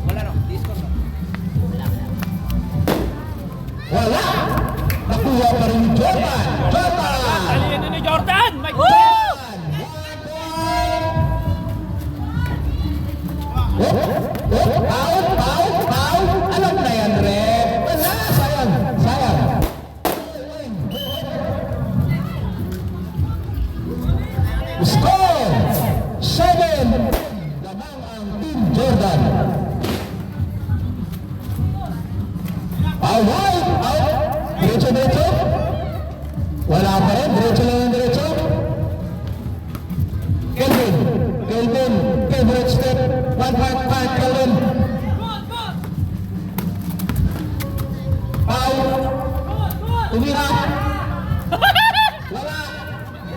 Wala no, discourse no. Wala! Nakuha pa rin ni Jordan! Jordan! Talino ni Jordan! My God! Out! Alam na yan, Rep! Wala! Sayang! Score! 7! Lamang ang Team Jordan. Alright! Out! Diretso! Wala pa rin. Diretso. Kelvin, favorite step. 1.5 Kelvin. Foul. Tumira. Wala.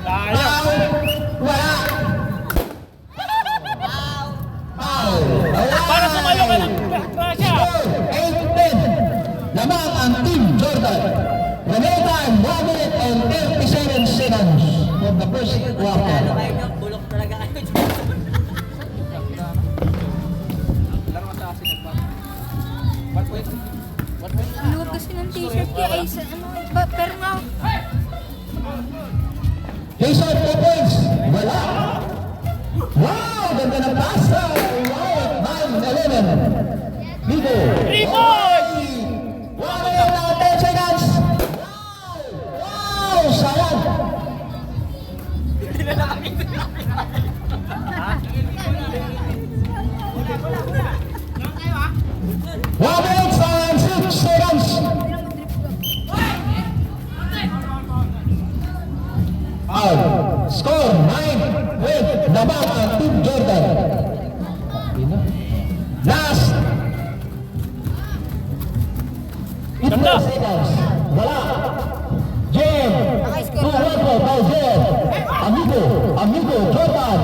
Sayang! Wala. Foul. Para sumayo ka ng Russia! 8-10. Lamang ang Team Jordan. Remaining time 1 minute and 37 seconds of the first quarter. Bulok talaga kayo. Laro ka sa asin pa. What point? Luwag kasi ng t-shirt niya ay sa ano, pero nga, Jason, 2 points. Wala. Wow, ganda ng pass. Wow, 9-11. Vigo. 3 points! 1 minute and 10 seconds. Wow, sayang. One minute and 6 seconds. Out. Score 9 with lamang ang Team Jordan. Last 15 Ganda. seconds. Wala. Jem. 2-1 po. By Jem. Amigo. Jordan.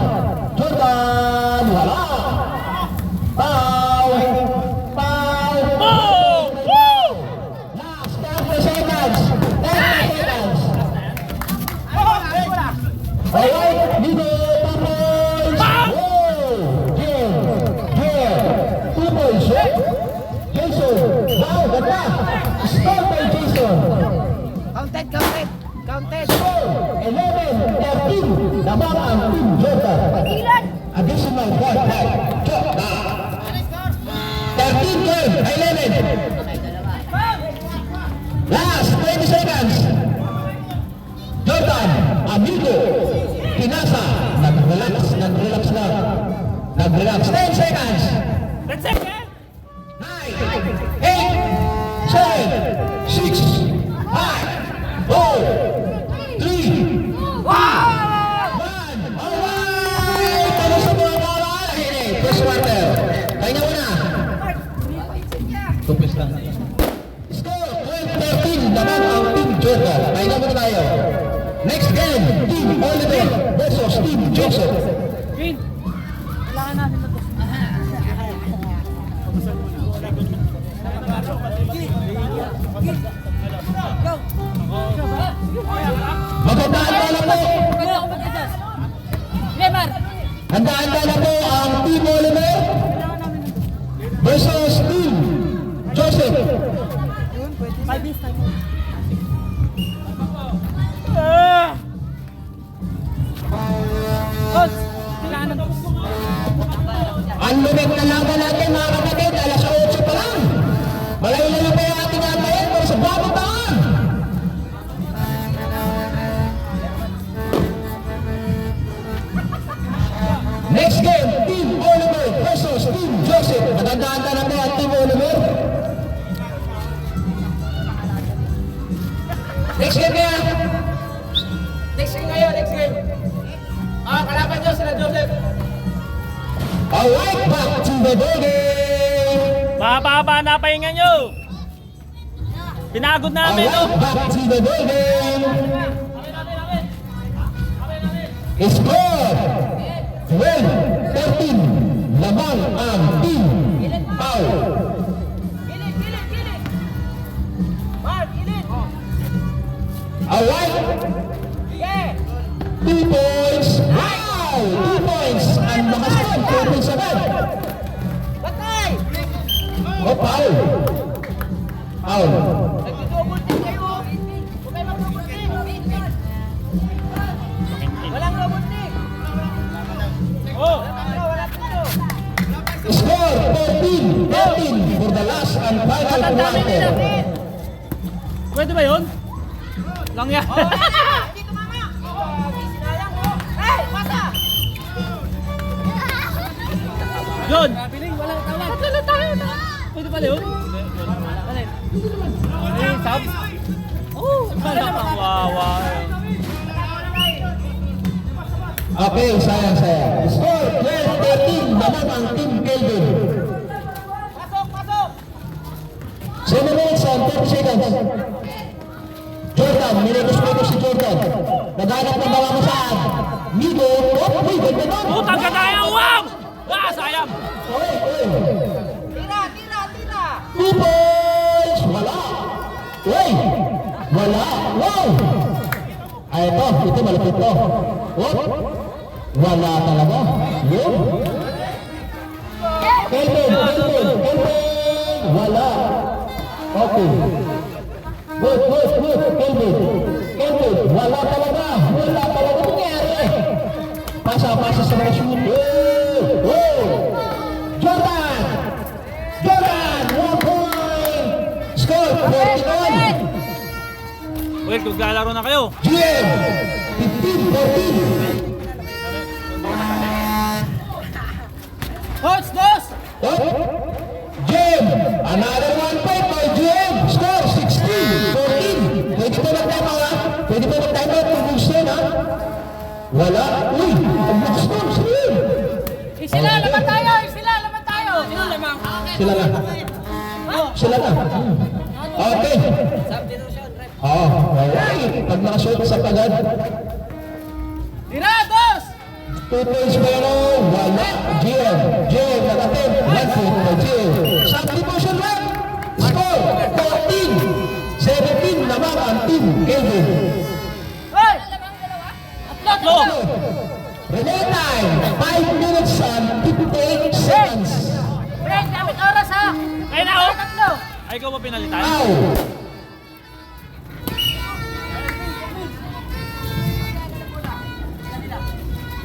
Wala. Foul. Oh! Woo! Last 30 seconds. 30 seconds. Alright, Vigo, 2 points. Whoa! Jem. 2 points. Jason. Wow, ganda. Score by Jason. Counted. Score 11-13. Lamang ang Team Jordan. ilan? Additional 1 point. Jordan. 13-11. Last 20 seconds. Jordan, Amigo, Pinasa, nag-relax lang. 10 seconds. 10 seconds! 9, 8, 7, 6, 5, 4, 3, 1. Alright! Tapos sa mga kawan. First quarter. Kaya na muna. Tupis lang. Score 12-13. Naman ang Team Jordan. Kaya na muna tayo. Next game, Team Oliver versus Team Joseph. Win! Kailangan namin na Magandaan na po. Lemar! Handaan na po ang Team Oliver versus Team Joseph. Ah! Coach! Kailangan na Ang lumit na laban natin mga kapatid, alas 8 pa lang. Malayo na pa yung ating atayin para sa babataan. Next game, Team Oliver versus Team Joseph. Magandaan na po ang Team Oliver. Next game kaya. Next game. Kalaban nyo sila Joseph. Alright, back to the building. Mahaba na pahinga nyo! Pinagod namin, no? Alright, back to the building. Score 12-13. Lamang ang Team Pau. Alright. 2 points. Wow! 2 points. Ang makasal. 2 points agad. foul. Foul. Nag-double team kayo. Huwag kayo mag-double team. Walang double team. Oh! Wala dito. Score 13 for the last and final quarter. Pwede ba yun? Lang yan. Hindi tumama. Sinayang mo. Hey, pasa. Yun! Wala tawag. Pwede pala yun? Ay, sab? Oo! Wawa. Okay, sayang. Score 12-13 naman ang Team Kelvin. Pasok, pasok. 7 minutes and 30 seconds. Jordan, minigos-migos si Jordan. Naghanap ng bawa mo saan? Migo, uy, ganda doon. Putang ka tayo! Wow! Ah, sayang! Oy. Tira, tira, tira. 2 points! Wala! Uy! Wala! Wow! Ay, ito malapit to. What? Wala talaga. Yun. Kelvin! Wala. Okay. Good. Kelvin! Wala talaga. Nangyari. Pasa sa mga shoot. Jordan! 1 point! Score 41! Well, kung lalaro na kayo. GM 15-14. Coach, dos. GM, another 1 point by GM. Score 16-14. Pwede po mag-time out, ha? Pwede po mag-time out kung gusto yun, ha? Wala. Uy, ang gusto. Sige. Sila, laban tayo. Sila lamang. Sila na. Okay. Okay. Pag nakashoot sa pagad. Tira, dos. 2 points pero wala. GM nakatin. 1 point by GM. Substitution run. Score 14-17 naman ang Team Kelvin. Hoy. Tatlo! Relay time. 5 minutes and 58 seconds. Break, gamit oras ha. Kaya na, oh! Tatlo. Ay, ikaw ba pinalitan? Now.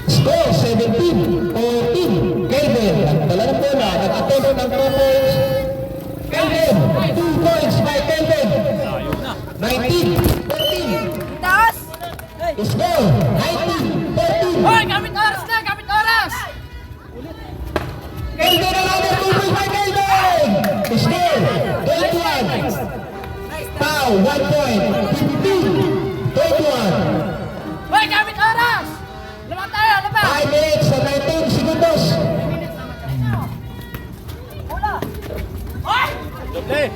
Score 17-14. Kelvin. Nagdala ng bola. Nag-attempt ng 2 points. Kelvin. 2 points by Kelvin. Ayaw na. 19-14. Taas. Score 19-14. Hoy, gamit oras na, gamit oras. Kelvin another 2 points by Kelvin. Score 21. Pau 1 point. 15-21. Hoy, gamit oras. Laban tayo, laban. 5 minutes and 19 seconds. Bola. Hoy. Doble!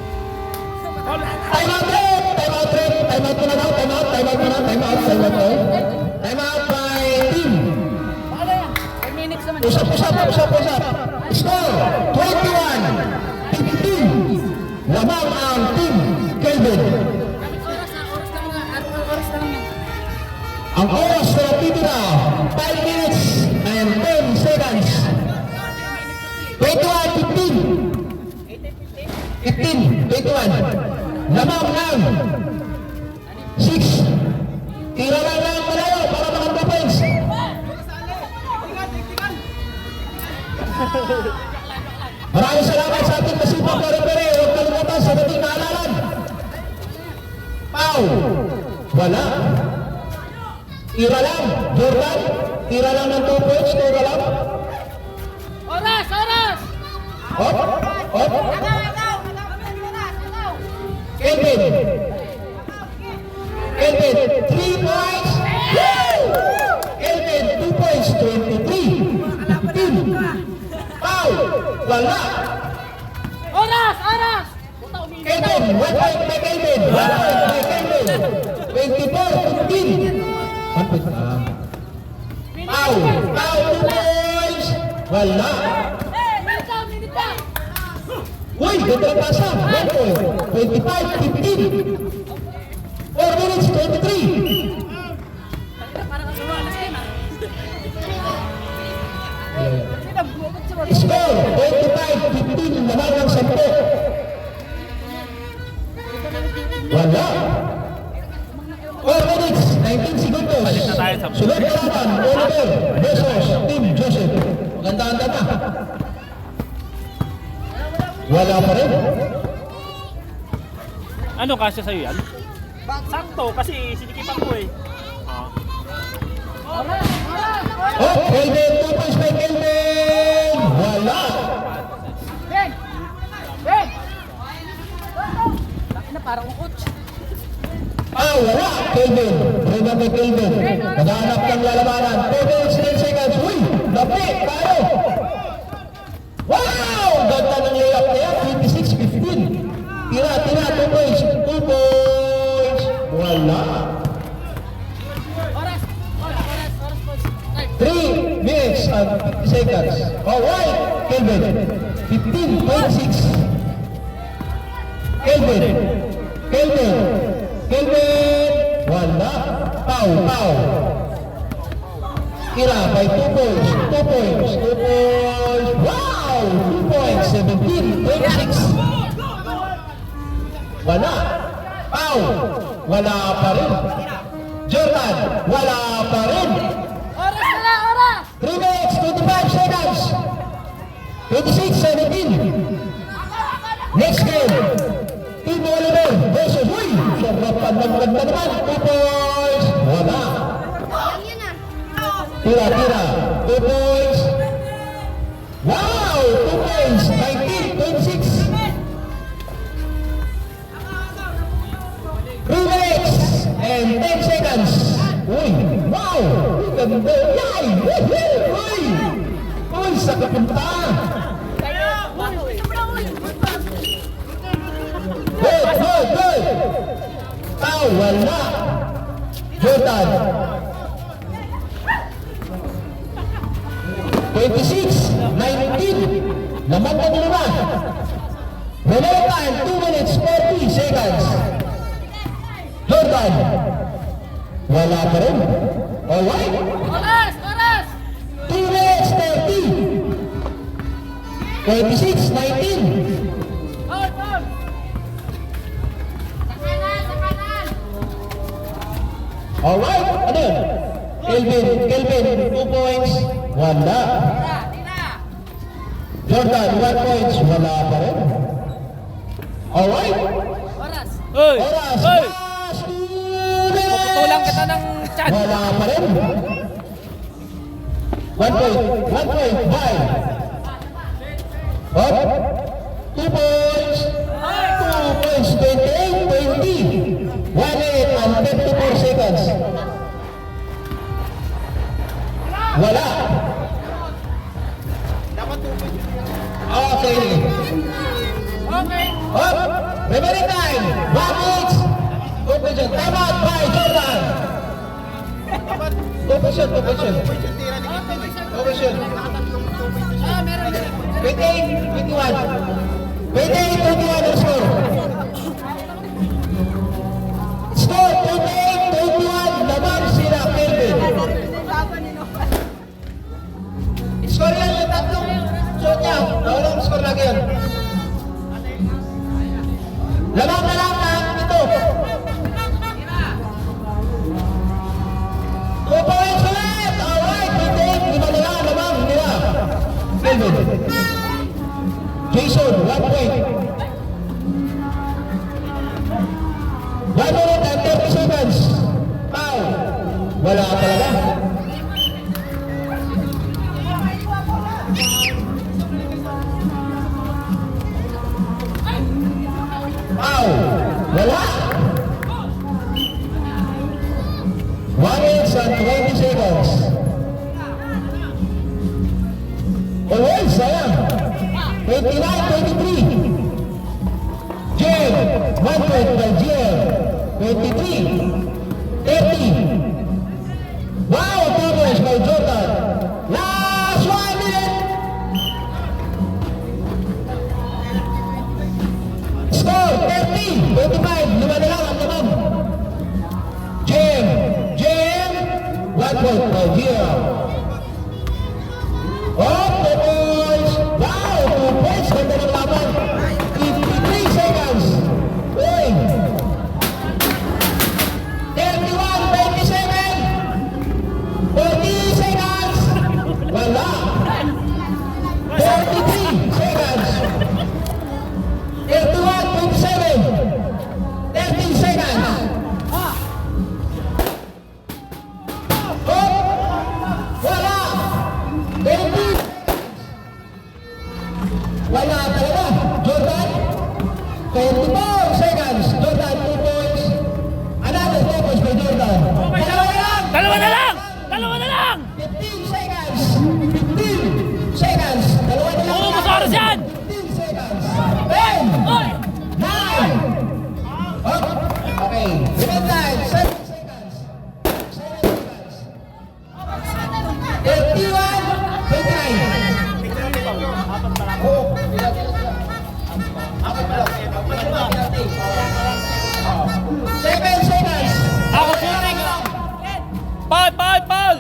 Time out rin! Time out muna daw. Time out by team. Paano yan? 5 minutes naman. Usap. Score 21-15. Lamang ang Team Kelvin. Gamit oras na, oras lang nga. Oras lang yan. Ang oras na natitira, 5 minutes and 10 seconds. 21-15. 21. Lamang ng 6. Tira lang ng malayo para makapag points. Maraming salamat sa ating masipag na referee. Huwag kalimutan sa dating naalalan. Pau. Wala. Tira lang. Jordan. Tira lang ng 2 points. Tira lang. Oras, oras. Hop. Agaw. Kelvin. 3 points. Woo! Kelvin, 2 points. 23. 15. Pau. Wala. Oras. Kelvin, 1 point by Kelvin. 1 point by Kelvin. 24-15. 1 point. Pau. 2 points. Wala. Minita. Uy, ganda ng pasa. 1 point. 25-15. 4 minutes, 23. Parang ang gawa na sila. Score, 25-15 naman ang 10. wala pa rin. Ano kasya sa'yo yan? Sakto, kasi sinikipan ko eh. Oh, Kelvin, 2 points by Kelvin. Wala. Wala. Kelvin. Rema kay Kelvin. Naghahanap ng lalabanan. 2 minutes, 10 seconds. Uy, lapit. Tayo. Wow! Ganda ng layup na yan. 26-15. Tira, 2 points. 2 points. Wala. 3 minutes and 50 seconds. Alright, Kelvin. 15-26. Kelvin. Wala. Pau. Tira by 2 points. 2 points. Wow! 2 points. 17-26. Wala. Pau. Wala pa rin. Jordan. Wala pa rin. 3 minutes, 25 seconds. 26-17. Next game. Team Oliver versus Huy. Sarap ang ganda naman. 2 points. Wala. Tira. 2 points. Wow! 2 points. 19-26. 3 minutes and 10 seconds. Uy! Wow! Ganda! Yay! Uy! Sa kapunta! Good! Wala! Jordan! 26-19. Naman na naman. Remaining time 2 minutes 40 seconds. Jordan! Wala pa rin. Alright? 2 minutes 30. 26-19. Alright, ano yun? Kelvin, 2 points, wala. Jordan, 1 points, wala pa rin. Alright? Hoy! Oras, Hoy! last 2 minutes. Puputulang kita ng chan. Wala pa rin. 1 point, bye. Up. 2 points. 2 points, 28-20. 1 minute and 54 seconds. Wala. Okay. Up. Remaining time. 1 minute. Completion. Time out by Jordan. Completion. 28-21 ang score. Score 28-21 naman sila Kelvin. Score yan yung tatlong shot niya. Walang score lagi yan. Lamang na lang ito. 2 points ulit. Alright, 28, 5 na lang lamang nila. Kelvin. Jason, 1 point. 1 minute and 30 seconds. Pau. Wala ka talaga. Pau. Wala. 1 minute and 20 seconds. Alright, sayang. 29-23. Jim, 1 point by Jim. 23-30. Wow, 2 points by Jordan. Last 1 minute. Score 30-25. 5 na lang ang naman. Jim, 1 point by Jim. Oh, 2 points. Wow, 2 points. Ganda ng laban. 53 seconds. Uy. 31-27. 40 seconds. Wala. 43 seconds. Oo, penalty lang sila. Ako pala. Penalty. 7 seconds. Ako shooting! Paul! Paul! Paul!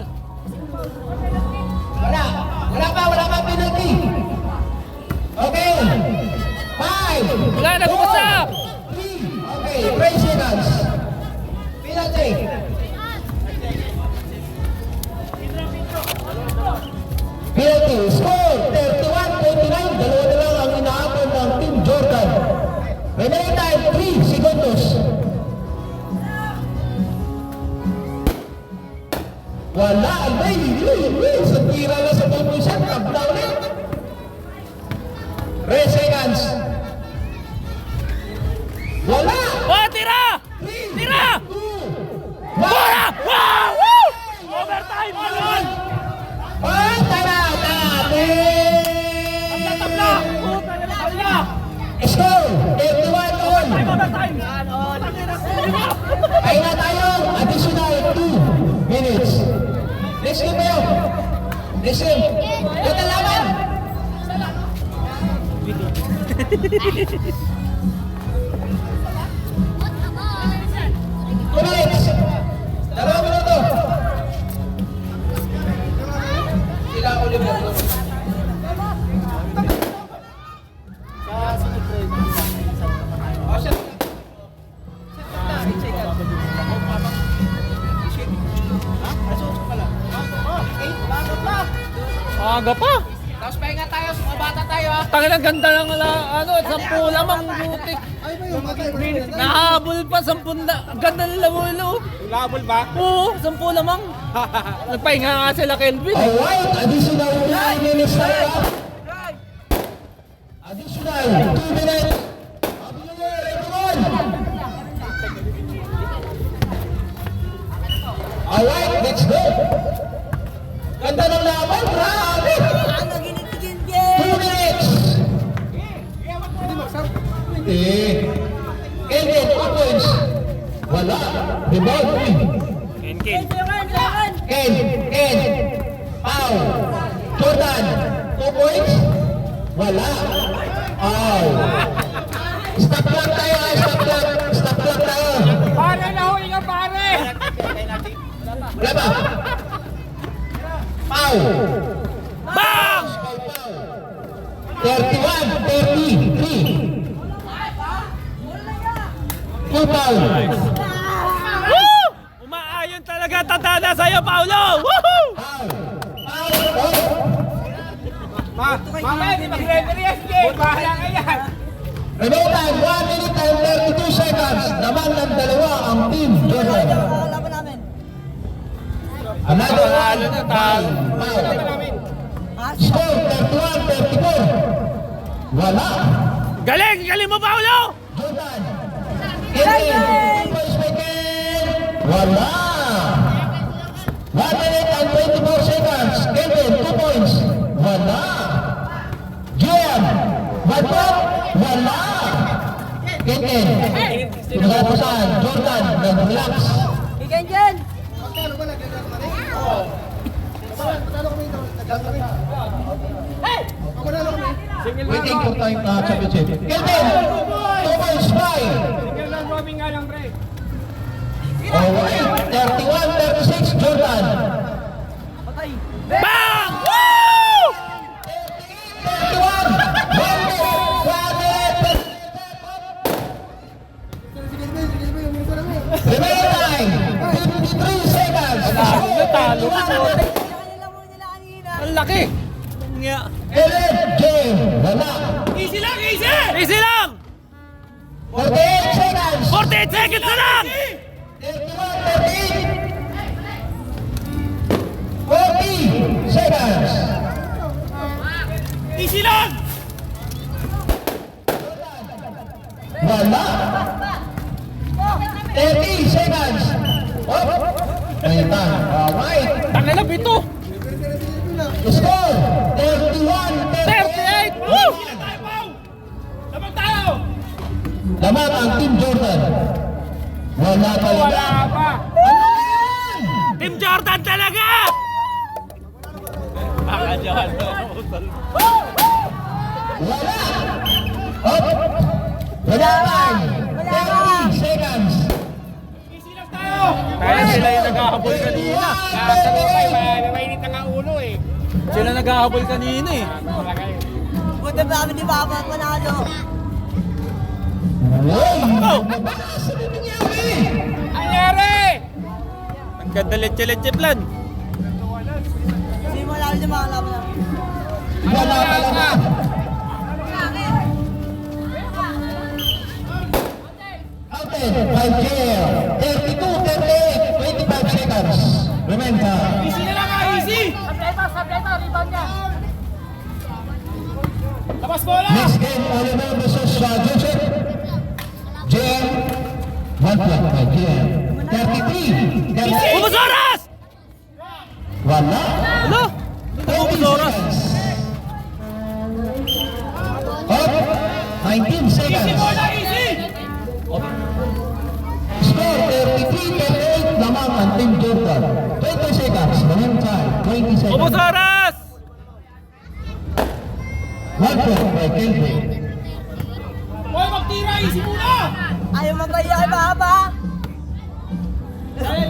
Wala pa penalty. Okay. 5. Wala, nag-uusap! 3. Okay, 3 seconds. Penalty. Penalty. Score 31-29. Dalawa na lang ang inaabot ng Team Jordan. Remaining time 3 seconds. Wala. Ay, sa tira na sa pulpul siya. Tablaw na. 3 seconds. Wala. Oh, tira! 3, Tira! 2, 1. Bola! Wow! Woo! Overtime! Alon! Tara! Tabla! Puta na tabla! Score! 31 all! Overtime! Ay na tayo! Additional 2 minutes. Listen kayo! Listen! Ito laban! Two minutes! 2 minuto! Sila Oliver. Aga pa! Tapos pahinga tayo, mga bata tayo ha. Tangilang ganda ng ano, 10 lamang butik. Nahabol pa, 10 na. Ang ganda ng labulo. Labol ba? Oo, 10 lamang. Nagpahinga nga sila Kelvin. Alright, additional 9 minutes tayo. Additional 2 minutes. Happy New Year, everyone! Alright, let's go! Ganda ng laban, grabe! 2 minutes! Kelvin, 2 points. Wala. Rebound, 3. Ken. Ken, Pau, Jordan, 2 points. Wala. Stop clock tayo, stop clock tayo. Pare, nahuli ka pare! Wala ba? Pau, Bang! 31-33. 2 Pau. Woo! Umaayon talaga tatana sa'yo, Paulo! Woohoo! Mamaya, di mag-referee yan. Sige, bahala ka yan. Remaining time, 1 minute and 32 seconds. Naman ng dalawa ang Team Jordan. Another one, Pau. Score 31-34. Wala. Galing! Galing mo, Paulo! Jordan. Kelvin. 2 points by Ken. Wala. 1 minute and 24 seconds. Kelvin, 2 points. Wala. GM. 1 point. Wala. Ken. Pinagapusan. Jordan. Nag-relax. Waiting for time championship. Kelvin. 2 points by. Tingnan lang, roaming nga lang, pre. Alright. 31-36 Jordan. Bang! Woo! 31. 1 minute. Remaining time. 53 seconds. Natalo ka. Ang laki! Nga. Elite game. Wala. Easy lang! Easy! Easy lang! 48 seconds. 48 seconds na lang! 31, 40 seconds. Easy lang! Wala. 30 seconds. Ayun na. Alright. Tangin na bito! Score. 31-38. 38! Woo! Labang tayo! Laman ang Team Jordan. Wala talaga. Wala pa. Ano yan? Team Jordan talaga! Baka dyan. Wala! Up! Wala time! 30 seconds! Easy lang tayo. Kaya sila yung naghahabol kanina. Nasa lupay, mainit ang ulo eh. Sila naghahabol kanina eh. Buti ba kami di Papa panalo? Wow! Oh! Mabasa na nangyari! Anyari! Ang ganda leche-leche plan. Simula namin yung mga laban namin. Wala pa naman! Outed by Jail. 32, 38, 25 seconds. Remember. Easy na lang easy! Tapos bola! Next game, Oliver versus Joseph. Jail. 1 point by Jail. 33, 38. Ubus oras! Wala. Ano? Dito mo ubus oras. Up. 19 Easy seconds. bola, easy! Score 33-38 lamang ang Team Jordan. 20 seconds. Remaining time. 20 seconds. Ubus oras! 1 point by Kelvin. Boy, magtira, easy muna! Ayaw magkaya kay Papa.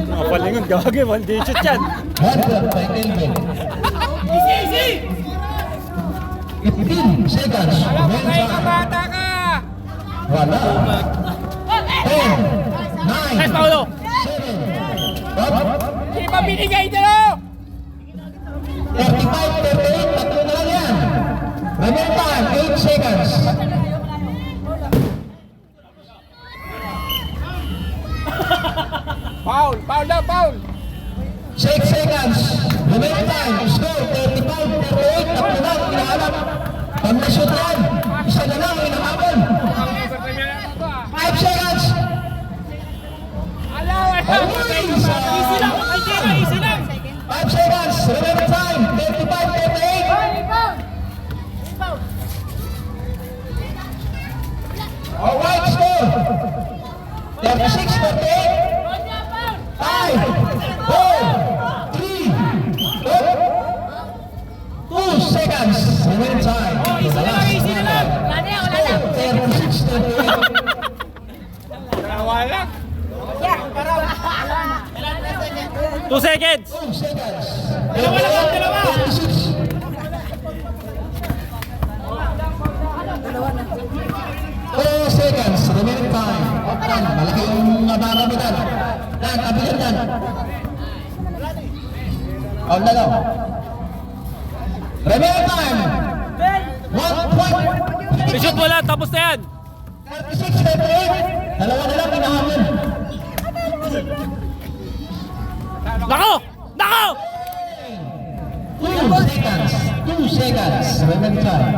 Mga palingon, gagawin. One day shoot yan. 1 point by Kelvin. Easy, easy! 15 seconds. Alam mo Remaining kayo ka, time. bata ka! Wala. 10, 9, Nice, Paolo! 7, up. Hindi pa binigay dalo! 35-38, tatlo na lang yan. Remaining time, 8 seconds. Foul, foul daw, foul! 6 seconds. Remaining time, score 35-38, tatlo lang, hinahanap. Pag na-shoot yan, isa na lang, hinahabol. 5 seconds. Alaw, easy lang, ay tira, easy lang! 5 seconds. Remaining time, 35-38. Alright, score. 36-38. 5, 4, 3, 2 seconds. Remaining time. Oh, easy na lang, easy na lang! Score 36-38. Dalawa lang! 2 seconds! 2 seconds. Dalawa lang, dalawa! 36. 4 seconds. Remaining time. Malaki yung nababamitan. Dan, kabilan dan. Out na daw. Remaining time. 1 point. I-shoot mo lang, tapos na yan! 36-38. Dalawa na lang, pinahamon. Nako! Nako! 2 seconds. 2 seconds. Remaining time.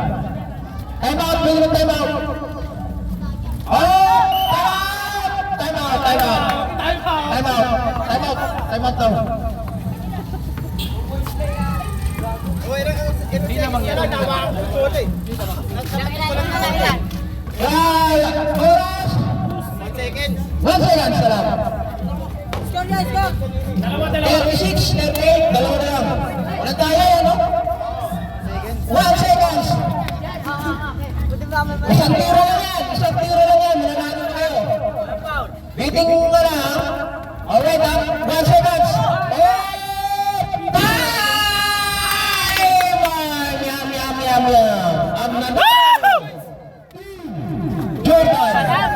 Time out. Minimum time out. Oh! Time out. Time out. Time out. Time out. Time out. Time out daw. Hindi na mangyari. Oras. 1 second. Salamat. Score guys, go! 36-38. Dalawa na lang. Wala tayo, ano? 1 seconds. Buti ba kami Isang tiro lang yan. Isang tiro lang yan. Mananalo kayo. Biting mo ka lang.